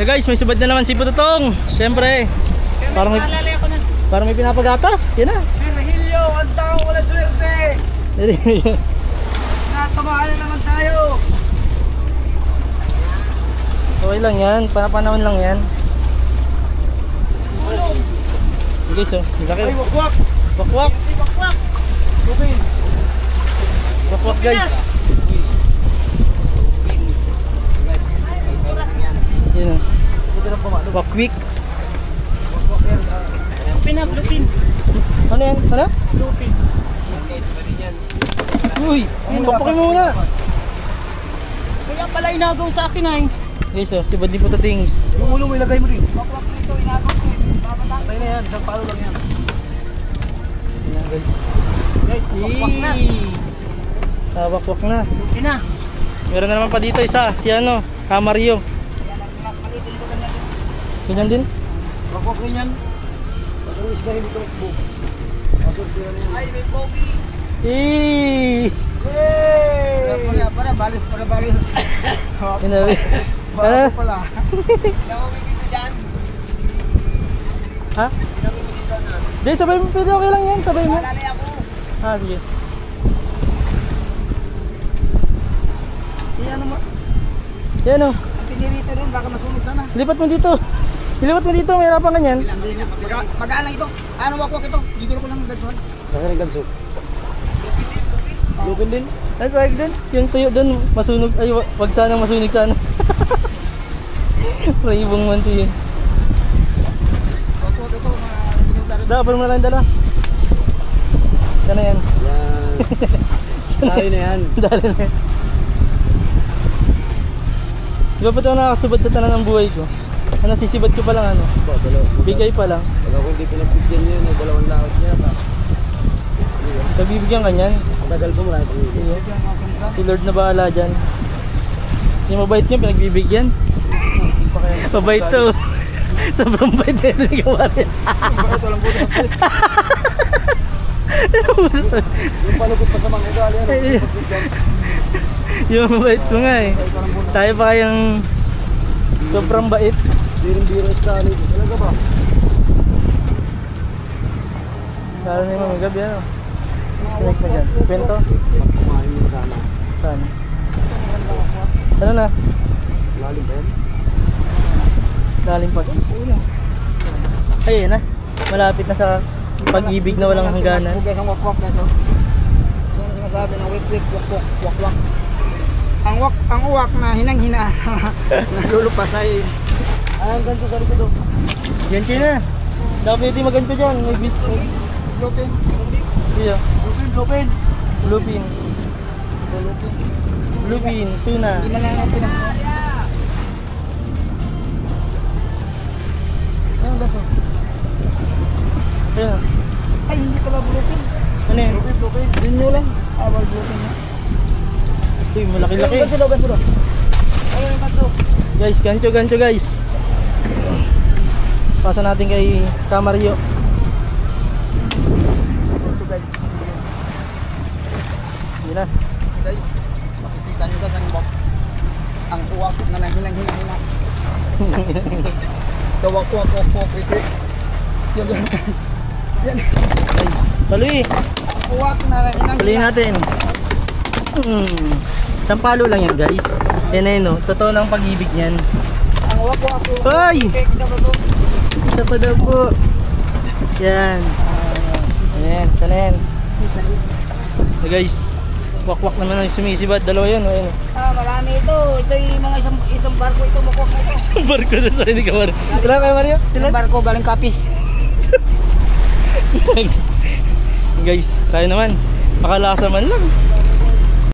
Hey guys, may subad na naman si Pututong. Siyempre, parang may pinapagatas. Yan na. Virgilio, ang tao wala swerte. Natamaan na naman tayo. Okay lang yan, panahon lang yan. Okay, so, laki. Ay, wakwak. Wakwak. Wakwak. Lupin. Wakwak guys. Yan o. Wakwik. Lupin na, lupin. Ano yan? Ano? Lupin. Uy, papakin mo muna. Kaya pala inagaw sa akin ay. Okay, so, si Bad ni Pututings. Yung ulo mo ilagay mo rin. Wakwak nito, inagaw ko. Patay na yan, isang palo lang yan. Yan guys. Guys, wakwak na. Wakwak na. Lupin na. Meron na naman pa dito isa, si ano, Camarillo. Palitin ko ganyan. Ganyan din? Wakwak rin yan. Pag-uwis na rin ito. Ay, may pogi. Eee! Yay! Para balis. Ano? Bago pala. Pinamamigay ko dyan. Ha? Pinamamigay ko na. Di, sabay mo. Pwede okay lang yan. Sabay mo. Malalay ako. Ah, sige. Ano mo? Yan o. Pinirito din, baka masunog sana. Lipat mo dito. Ilipat mo dito. May harapan ganyan. Magaan lang ito. Ano wakwak ito? Gigil ko lang ng gansuhan. Bakit ng ganso? Lupin din. Ay, sahig din. Yung tuyo dun, masunog. Ay, wag sanang masunog sana. Raibong man to yun. Wakwak ito, mga Dapat mo na tayong dala. Yan na yan. yan. Dali na yan. Dali na yan. Di ba pa ito nakakasubad sa tanan ng buhay ko? Ano, sisibad ko pa lang ano? Bigay pa lang. Pag ako hindi pinagbigyan niya, may dalawang laot niya. Nagbibigyan ka niyan. Tagal ko marami pang Si Lord na bahala dyan. Yung mabait niya, pinagbibigyan. Mabait to. Sobrang bait na yun. Bakit walang buto sa yung palugod pa sa mga ugali. Yung mabait ko nga eh. Tayo pa kayang sobrang bait. Biring-biro sa nito. Talaga ba? Lalo na yung mga gabi ano. Sinek mo dyan. Kwento? Kumain mo sana. Saan? Ano na? Lalim ba yan? Lalim pag ayun na. Malapit na sa pag-ibig na walang hangganan. Hugas ang wakwak na so. Yan ang sinasabi ng wik-wik, wakwak. Ang uwak na hinang-hina nalulupas ay ang ganito sa likod. Yan kayo na. Dapat pwede maganto dyan. May bit. Lupin. Iyo. Lupin. Lupin. Lupin. Tuna. Hindi man lang ang pinag- Ayan ganito. Ayun. Ay hindi pala lupin. Ano yan? Lupin. Yun nyo lang. Awal lupin niya. Uy, malaki-laki. Ganito. Ayun ganito. Guys, gancho guys. Pasa natin kay Camarillo. Ito guys. Yun na. Guys, makikita nyo guys ang uwak na nanghinang-hina. Kawak. Yan. Guys, tuloy. Uwak na nanghinang-hina. Tuloy natin. Sampalo lang yan guys. Yan na yun no. Totoo na ang pag-ibig niyan. Ang uwak. Hoy! Isa ba to? Isa pa daw po. Yan. Ayan. Sana yan. Isa. Guys, wakwak naman ang sumisibad. Dalawa yan. Ayan. Marami ito. Ito yung mga isang barko ito. Makuha na ito. Isang barko na sa hindi ka Mario. Kailan kayo Mario? Isang barko galing Kapis. Guys, tayo naman. Pakalasa man lang.